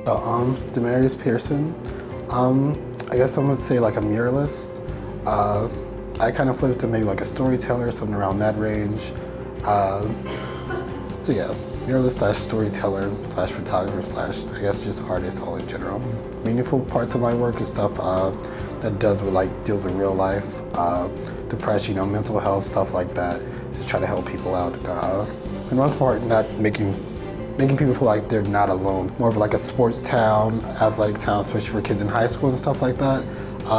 Demarius Pearson. I guess I'm gonna say like a muralist. I kind of flipped to maybe like a storyteller, something around that range. So yeah, muralist slash storyteller slash photographer slash I guess just artist all in general. Meaningful parts of my work is stuff that does with like deals with real life, depression, mental health, stuff like that. Just try to help people out. For the most part, not making people feel like they're not alone. More of like a sports town, athletic town, especially for kids in high school and stuff like that.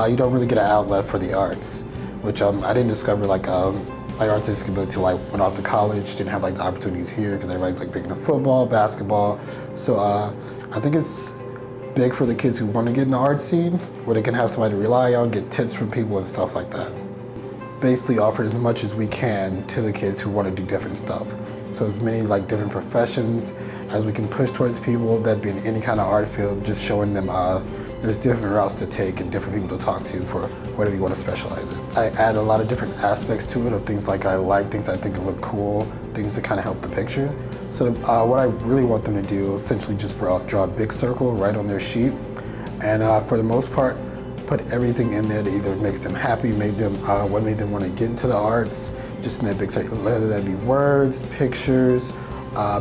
You don't really get an outlet for the arts, which I didn't discover like my artistic ability till I went off to college. Didn't have like the opportunities here because everybody's like picking up football, basketball. So I think it's big for the kids who want to get in the art scene, where they can have somebody to rely on, get tips from people and stuff like that. Basically offer as much as we can to the kids who want to do different stuff. So as many like different professions as we can push towards people that be in any kind of art field, just showing them there's different routes to take and different people to talk to for whatever you want to specialize in. I add a lot of different aspects to it of things like I like, things I think look cool, things that kind of help the picture. So what I really want them to do is essentially just draw a big circle right on their sheet, and for the most part, put everything in there that either makes them happy, what made them want to get into the arts, just in that big circle, whether that be words, pictures,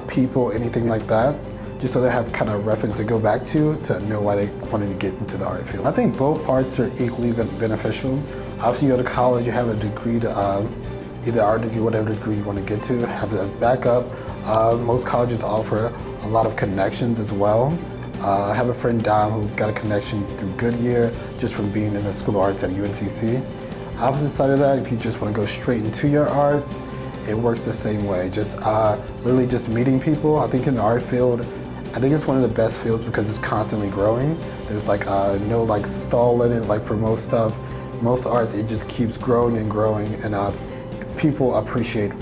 people, anything like that, just so they have kind of reference to go back to know why they wanted to get into the art field. I think both parts are equally beneficial. Obviously, you go to college, you have a degree to either art degree, whatever degree you want to get to, have that backup. Most colleges offer a lot of connections as well. I have a friend, Dom, who got a connection through Goodyear just from being in the School of Arts at UNCC. Opposite side of that, if you just want to go straight into your arts, it works the same way. Just literally just meeting people. I think in the art field, I think it's one of the best fields because it's constantly growing. There's like no like stall in it. Like for most stuff, most arts, it just keeps growing and growing, and people appreciate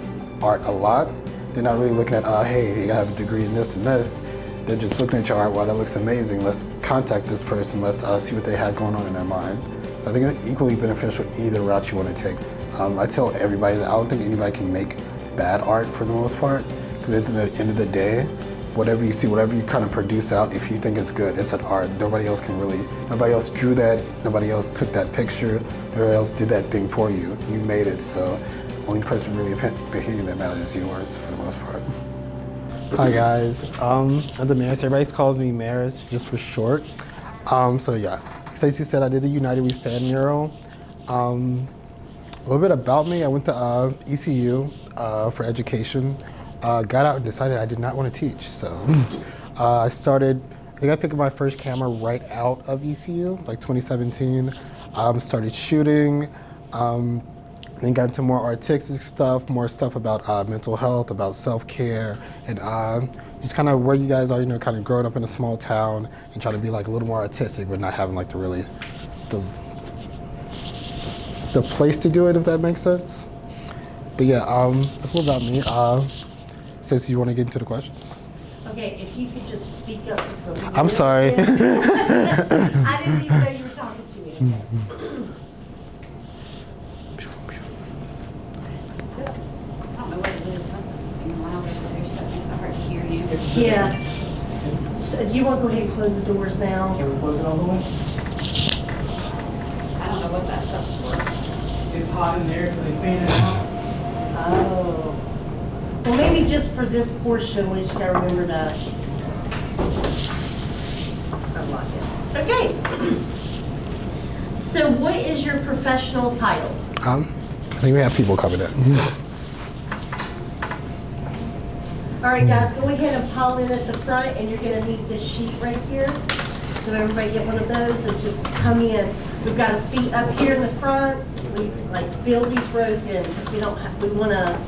art a lot. They're not really looking at, hey, you have a degree in this and this. They're just looking at your art, wow, that looks amazing. Let's contact this person. Let's see what they have going on in their mind. So I think it's equally beneficial either route you want to take. I tell everybody that I don't think anybody can make bad art for the most part, because at the end of the day, whatever you see, whatever you kind of produce out, if you think it's good, it's an art. Nobody else drew that, nobody else took that picture, nobody else did that thing for you. You made it, so the only person really opinion that matters is yours for the most part. Hi guys, I'm Demarius. Everybody calls me Maris just for short. So yeah, Stacey said I did the United We Stand mural. A little bit about me, I went to ECU for education. Got out and decided I did not want to teach. So I think I picked up my first camera right out of ECU, like 2017. Started shooting, then got into more artistic stuff, more stuff about mental health, about self-care, and just kind of where you guys are, kind of growing up in a small town and trying to be like a little more artistic, but not having like the place to do it, if that makes sense. But yeah, that's a little about me. Says you want to get into the questions? Okay, if you could just speak up just a little bit. I'm sorry. I didn't even know you were talking to me. I don't know what it is. Something's being loud over there, so it makes it hard to hear you. Yeah. So do you want to go ahead and close the doors now? Can we close it all the way? I don't know what that stuff's for. It's hot in there, so they fan it out. Oh. Well, maybe just for this portion, we just gotta remember to unlock it. Okay. So what is your professional title? I think we have people coming in. All right, guys, go ahead and pile in at the front, and you're gonna need this sheet right here. So everybody get one of those and just come in. We've got a seat up here in the front. We like fill these rows in because we want to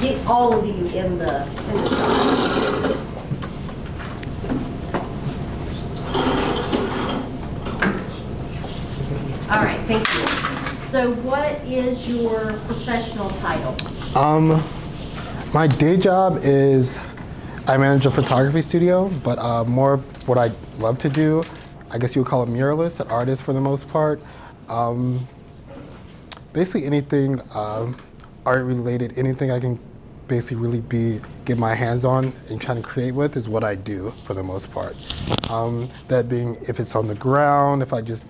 get all of you in the shot. All right, thank you. So what is your professional title? My day job is I manage a photography studio, but more what I love to do, I guess you would call it muralist, an artist for the most part. Basically anything art related, anything I can basically really get my hands on and trying to create with is what I do for the most part. That being, if it's on the ground, if I just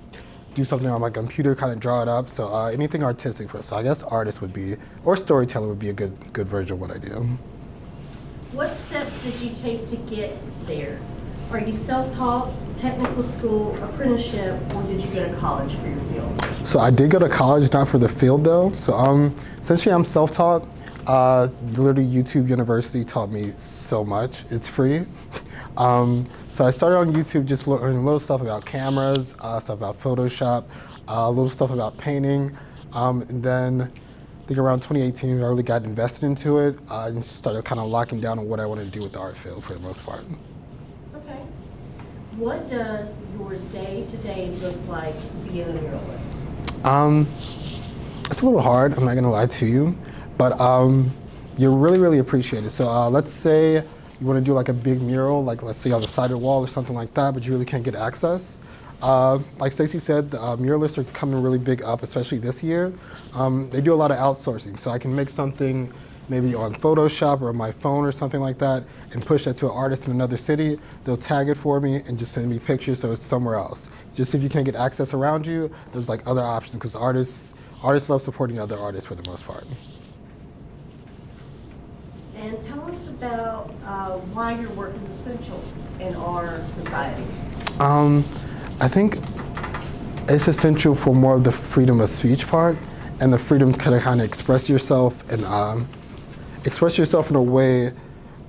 do something on my computer, kind of draw it up. So anything artistic for us. So I guess artist would be, or storyteller would be a good version of what I do. What steps did you take to get there? Are you self-taught, technical school, apprenticeship, or did you go to college for your field? So I did go to college, not for the field though. So essentially I'm self-taught. Literally YouTube University taught me so much. It's free. So I started on YouTube just learning little stuff about cameras, stuff about Photoshop, little stuff about painting. And then I think around 2018 I really got invested into it and started kind of locking down on what I want to do with the art field for the most part. Okay. What does your day-to-day look like being a muralist? It's a little hard, I'm not gonna lie to you, but you're really appreciated. So let's say you want to do like a big mural, like let's say on the side of the wall or something like that, but you really can't get access. Like Stacey said, muralists are coming really big up, especially this year. They do a lot of outsourcing, so I can make something maybe on Photoshop or on my phone or something like that and push that to an artist in another city. They'll tag it for me and just send me pictures so it's somewhere else. Just if you can't get access around you, there's like other options because artists love supporting other artists for the most part. And tell us about why your work is essential in our society. I think it's essential for more of the freedom of speech part and the freedom to kind of express yourself and express yourself in a way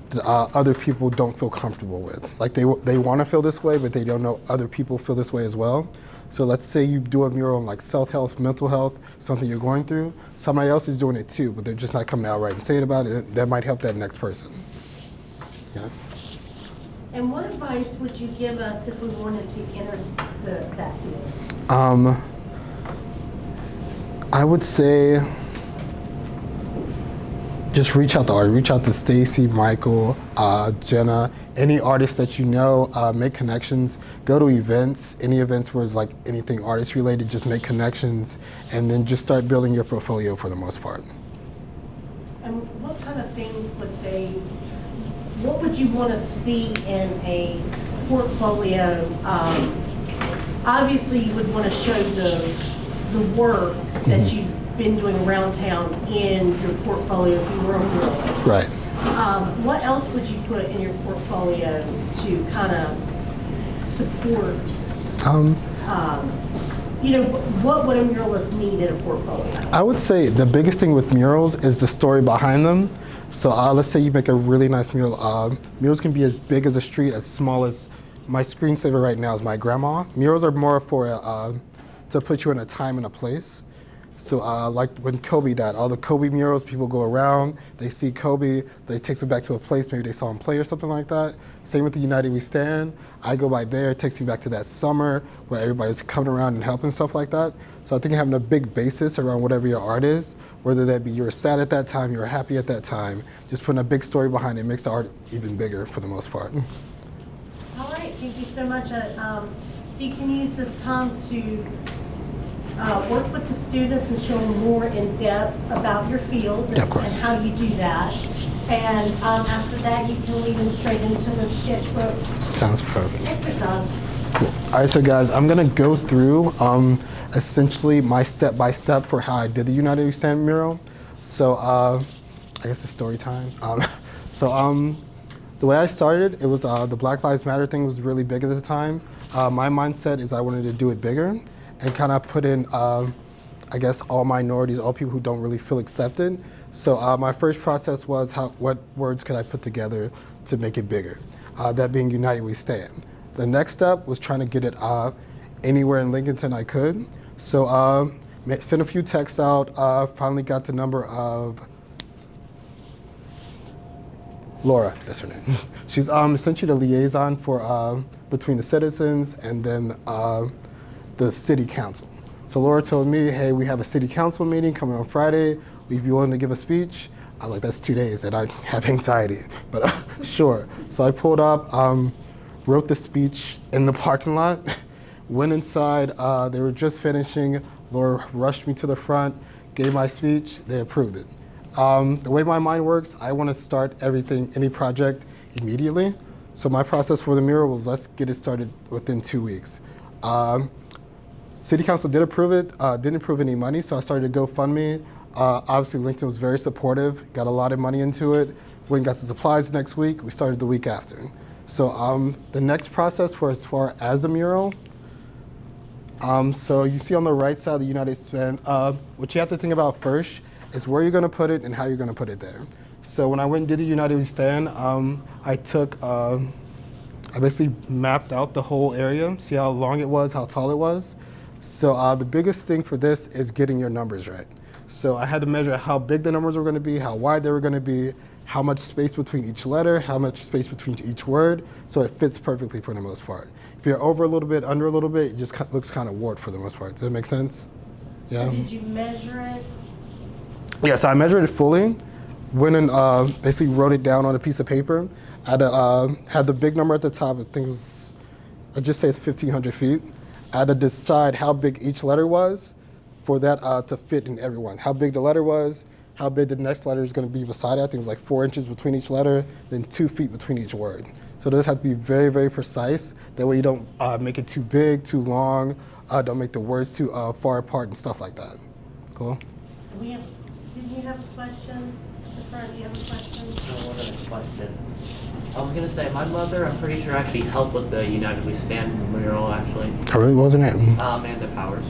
that other people don't feel comfortable with. Like they want to feel this way, but they don't know other people feel this way as well. So let's say you do a mural on like self-health, mental health, something you're going through. Somebody else is doing it too, but they're just not coming out right and saying about it. That might help that next person. Yeah. And what advice would you give us if we wanted to enter that field? I would say just reach out to art. Reach out to Stacy, Michael, Jenna, any artists that you know. Make connections. Go to events. Any events where it's like anything artist related. Just make connections, and then just start building your portfolio for the most part. And what kind of things what would you want to see in a portfolio? Obviously, you would want to show the work that you've been doing around town in your portfolio if you were a muralist. Right. What else would you put in your portfolio to kind of support? What would a muralist need in a portfolio? I would say the biggest thing with murals is the story behind them. So let's say you make a really nice mural. Murals can be as big as a street, as small as my screensaver right now is my grandma. Murals are more for to put you in a time and a place. So like when Kobe died, all the Kobe murals, people go around, they see Kobe, they takes them back to a place, maybe they saw him play or something like that. Same with the United We Stand. I go by there, it takes me back to that summer where everybody's coming around and helping, stuff like that. So I think having a big basis around whatever your art is, whether that be you were sad at that time, you were happy at that time, just putting a big story behind it makes the art even bigger for the most part. All right, thank you so much. So you can use this time to work with the students and show them more in depth about your field Yeah, of course. and how you do that. And after that, you can lead them straight into the sketchbook Sounds perfect. exercise. Cool. All right, so guys, I'm gonna go through essentially my step-by-step for how I did the United We Stand mural. So I guess it's story time. The way I started, it was the Black Lives Matter thing was really big at the time. My mindset is I wanted to do it bigger and kind of put in, I guess, all minorities, all people who don't really feel accepted. So my first process was what words could I put together to make it bigger? That being United We Stand. The next step was trying to get it anywhere in Lincolnton I could. So sent a few texts out, finally got the number of Laura, that's her name. She's essentially the liaison for between the citizens and then the city council. So Laura told me, hey, we have a city council meeting coming on Friday. Will you be willing to give a speech? I was like, that's 2 days and I have anxiety, but sure. So I pulled up, wrote the speech in the parking lot, went inside, they were just finishing. Laura rushed me to the front, gave my speech, they approved it. The way my mind works, I want to start everything, any project, immediately. So my process for the mural was let's get it started within 2 weeks. City Council did approve it, didn't approve any money, so I started a GoFundMe. Obviously, LinkedIn was very supportive, got a lot of money into it. Went and got the supplies next week. We started the week after. So the next process for as far as the mural, so you see on the right side of the United Stand, what you have to think about first is where you're going to put it and how you're going to put it there. So when I went and did the United We Stand, I basically mapped out the whole area, see how long it was, how tall it was. So the biggest thing for this is getting your numbers right. So I had to measure how big the numbers were going to be, how wide they were going to be, how much space between each letter, how much space between each word, so it fits perfectly for the most part. If you're over a little bit, under a little bit, it just looks kind of warped for the most part. Does that make sense? Yeah. So did you measure it? Yeah, so I measured it fully, went and basically wrote it down on a piece of paper. I had the big number at the top, I think it was, I'd just say it's 1,500 feet. I had to decide how big each letter was for that to fit in everyone. How big the letter was, how big the next letter is going to be beside it. I think it was like 4 inches between each letter, then 2 feet between each word. So those have to be very, very precise. That way you don't make it too big, too long, don't make the words too far apart and stuff like that. Cool? Didn't you have a question? At the front, you have a question? I wanted a question. I was gonna say, my mother, I'm pretty sure actually helped with the United We Stand mural, actually. I really wasn't it. Amanda Powers.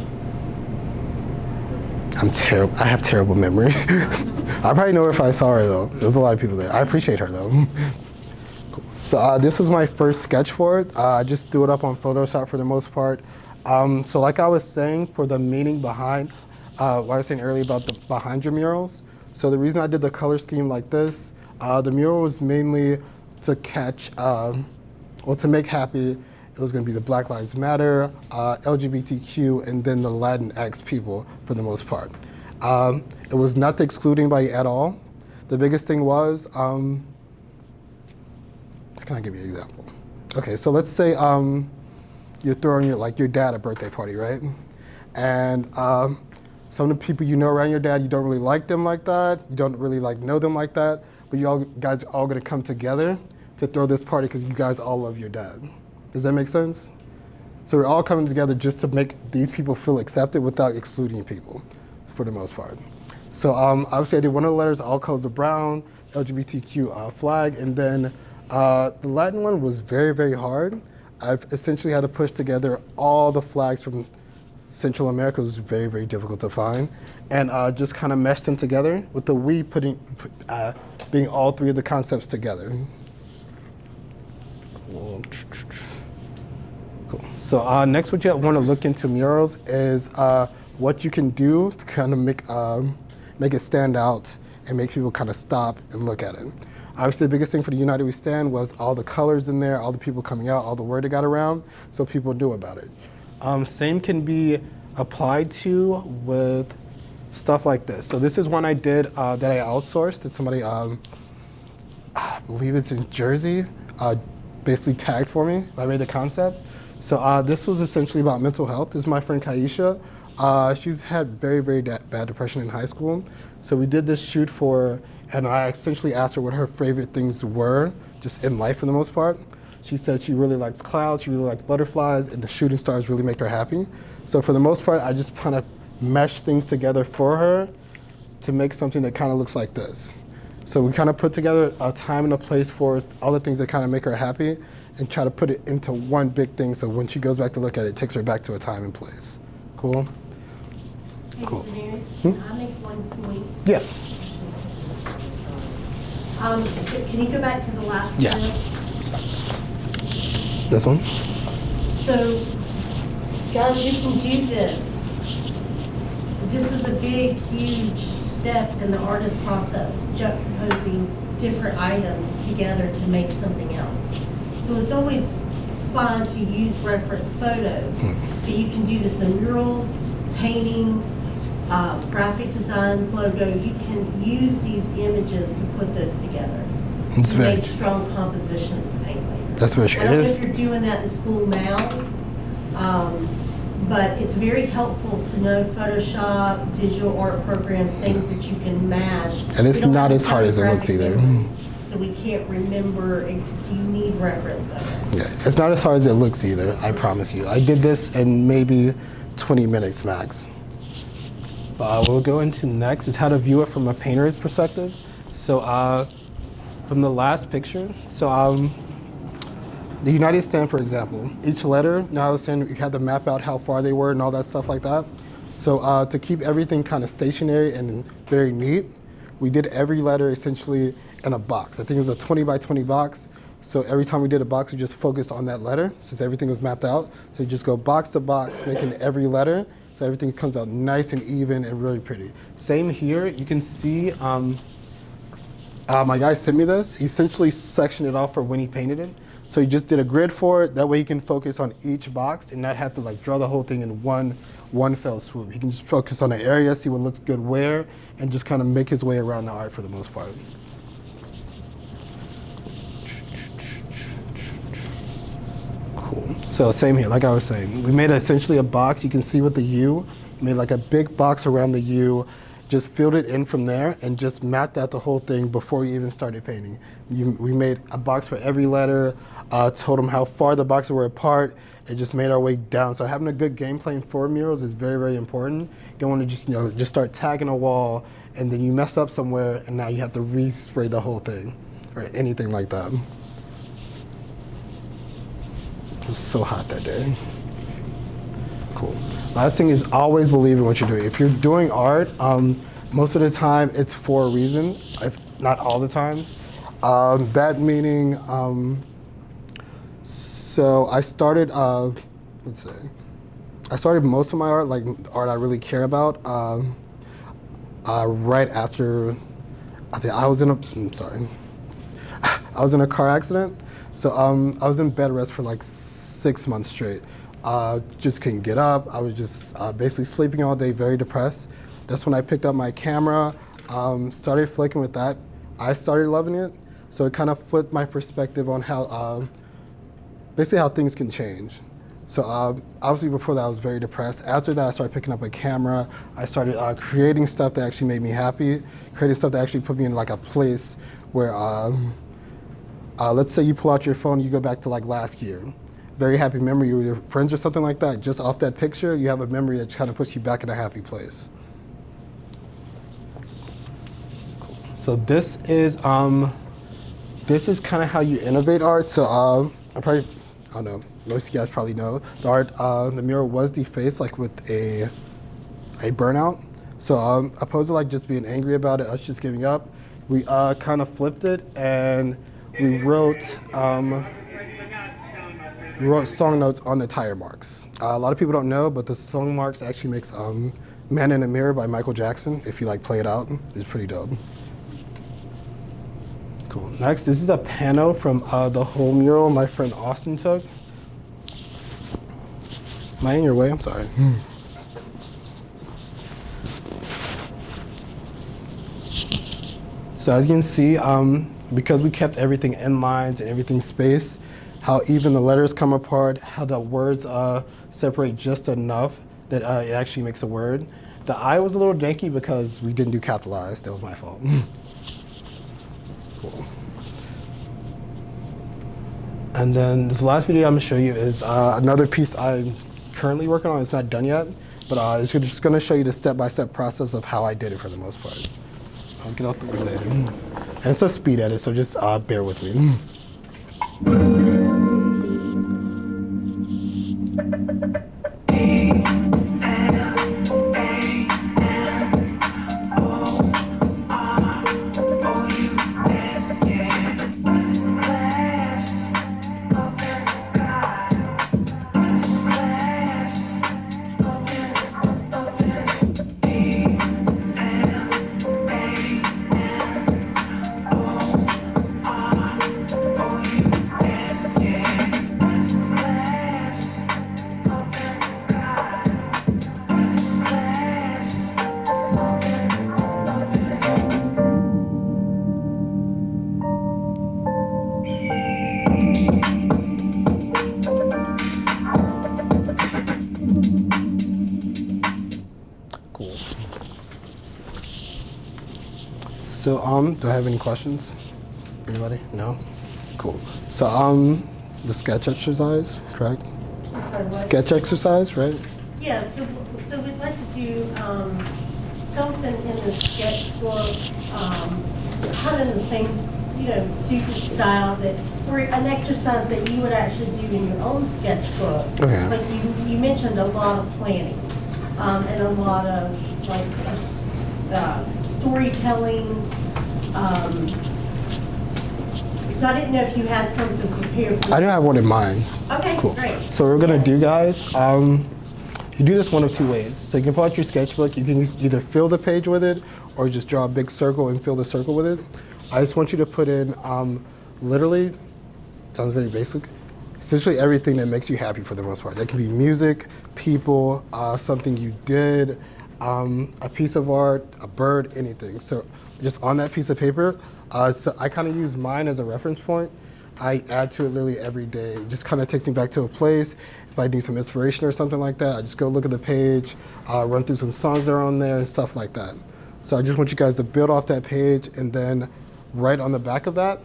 I'm terrible. I have terrible memory. I probably know her if I saw her though. There's a lot of people there. I appreciate her though. Cool. So this was my first sketch for it. I just threw it up on Photoshop for the most part. So like I was saying, for the meaning behind, what I was saying earlier about the behind your murals. So the reason I did the color scheme like this, the mural was mainly to catch, or to make happy. It was going to be the Black Lives Matter, LGBTQ, and then the Latinx people for the most part. It was not to exclude anybody at all. The biggest thing was, can I give you an example? Okay, so let's say you're throwing your dad a birthday party, right? And some of the people you know around your dad, you don't really like them like that. You don't really know them like that. But you guys are all going to come together to throw this party because you guys all love your dad. Does that make sense? So we're all coming together just to make these people feel accepted without excluding people, for the most part. So obviously I did one of the letters, all colors of brown, LGBTQ flag, and then the Latin one was very, very hard. I've essentially had to push together all the flags from Central America. It was very, very difficult to find. And just kind of meshed them together with the we being all three of the concepts together. Cool. So next, what you want to look into murals is what you can do to kind of make it stand out and make people kind of stop and look at it. Obviously, the biggest thing for the United We Stand was all the colors in there, all the people coming out, all the word that got around, so people knew about it. Same can be applied to with stuff like this. So this is one I did that I outsourced. It's somebody, I believe it's in Jersey, basically tagged for me. I made the concept. So this was essentially about mental health. This is my friend Kaisha. She's had very, very bad depression in high school. So we did this shoot for her, and I essentially asked her what her favorite things were, just in life for the most part. She said she really likes clouds, she really likes butterflies, and the shooting stars really make her happy. So for the most part, I just kind of meshed things together for her to make something that kind of looks like this. So we kind of put together a time and a place for all the things that kind of make her happy and try to put it into one big thing so when she goes back to look at it, it takes her back to a time and place. Cool? Hey, Cool. Demarius, can I make one point? Yeah. So can you go back to the last Yeah. one? This one? So, guys, you can do this. This is a big, huge step in the artist process, juxtaposing different items together to make something else. So it's always fun to use reference photos, but you can do this in murals, paintings, graphic design, logo. You can use these images to put those together. It's to very make strong compositions to paint later. That's very true. I don't It know is. if you're doing that in school now, but it's very helpful to know Photoshop, digital art programs, things that you can mash. And it's We don't not have as hard as it looks photographic either. memory, so we can't remember, so you need reference photos. Yeah, it's not as hard as it looks either, I promise you. I did this in maybe 20 minutes max. But we'll go into next is how to view it from a painter's perspective. So from the last picture, so the United Stand, for example, each letter, now I was saying you had to map out how far they were and all that stuff like that. So to keep everything kind of stationary and very neat, we did every letter essentially in a box. I think it was a 20 by 20 box. So every time we did a box, we just focused on that letter since everything was mapped out. So you just go box to box, making every letter. So everything comes out nice and even and really pretty. Same here, you can see, my guy sent me this. He essentially sectioned it off for when he painted it. So he just did a grid for it. That way he can focus on each box and not have to like draw the whole thing in one fell swoop. He can just focus on the area, see what looks good where, and just kind of make his way around the art for the most part. Cool. So same here, like I was saying, we made essentially a box. You can see with the U, made like a big box around the U, just filled it in from there and just mapped out the whole thing before we even started painting. We made a box for every letter, told them how far the boxes were apart, and just made our way down. So having a good game plan for murals is very, very important. You don't want to just, just start tagging a wall and then you mess up somewhere and now you have to respray the whole thing or anything like that. It was so hot that day. Cool. Last thing is always believe in what you're doing. If you're doing art, most of the time it's for a reason, if not all the times. That meaning, so I started, let's see, I started most of my art, like art I really care about, right after, I think I was in a car accident. So I was in bed rest for like 6 months straight. Just couldn't get up. I was just basically sleeping all day, very depressed. That's when I picked up my camera, started flicking with that. I started loving it. So it kind of flipped my perspective on how, basically how things can change. So obviously before that I was very depressed. After that I started picking up a camera. I started creating stuff that actually made me happy, creating stuff that actually put me in like a place where, let's say you pull out your phone, you go back to like last year. Very happy memory with your friends or something like that. Just off that picture, you have a memory that kind of puts you back in a happy place. Cool. So this is kind of how you innovate art. So I don't know, most of you guys probably know the art. The mural was defaced like with a burnout. So opposed to like just being angry about it, us just giving up, we kind of flipped it and we wrote song notes on the tire marks. A lot of people don't know, but the song marks actually makes Man in a Mirror by Michael Jackson. If you like play it out, it's pretty dope. Cool. Next, this is a panel from the whole mural my friend Austin took. Am I in your way? I'm sorry. So as you can see, because we kept everything in lines and everything spaced, how even the letters come apart, how the words separate just enough that it actually makes a word. The I was a little janky because we didn't do capitalized. That was my fault. Cool. And then this last video I'm gonna show you is another piece I'm currently working on. It's not done yet, but it's just gonna show you the step-by-step process of how I did it for the most part. I'll get out the way. And it's a speed edit, so just bear with me. So do I have any questions? Anybody? No? Cool. So the sketch exercise, correct? I'm sorry, what? Sketch exercise, right? Yeah, so we'd like to do something in the sketchbook, kind of in the same, super style or an exercise that you would actually do in your own sketchbook. Okay. Like you mentioned a lot of planning, and a lot of like storytelling. So I didn't know if you had something prepared for I do have one in mind. Okay, Cool. great. So what we're gonna do, guys, you do this one of two ways. So you can pull out your sketchbook, you can either fill the page with it or just draw a big circle and fill the circle with it. I just want you to put in literally, sounds very basic, essentially everything that makes you happy for the most part. That can be music, people, something you did, a piece of art, a bird, anything. So just on that piece of paper, so I kind of use mine as a reference point. I add to it literally every day. It just kind of takes me back to a place. If I need some inspiration or something like that, I just go look at the page, run through some songs that are on there and stuff like that. So I just want you guys to build off that page, and then right on the back of that,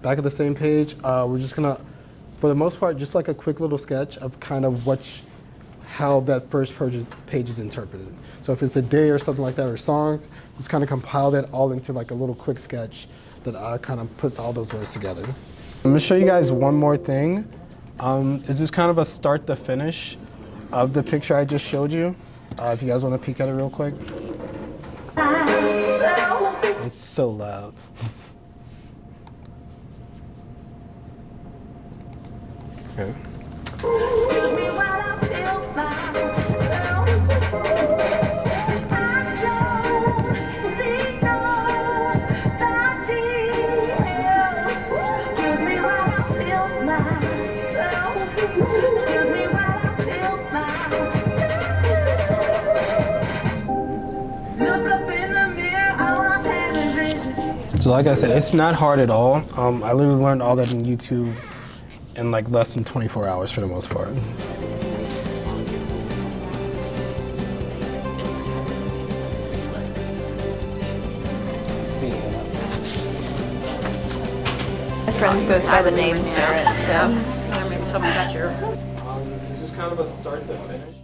back of the same page, we're just gonna, for the most part, just like a quick little sketch of kind of how that first page is interpreted. So if it's a day or something like that, or songs, just kind of compile that all into like a little quick sketch that kind of puts all those words together. I'm gonna show you guys one more thing. Is this kind of a start to finish of the picture I just showed you? If you guys want to peek at it real quick. It's so loud. Okay. Excuse me while I feel myself. I don't see nobody else. Excuse me while I feel myself. Excuse me while I feel myself. Look up in the mirror, all I'm having visions. So like I said, it's not hard at all. I literally learned all that on YouTube in like less than 24 hours for the most part. My friends goes by the name Ferret, so. Tell me about your. Is this kind of a start to finish?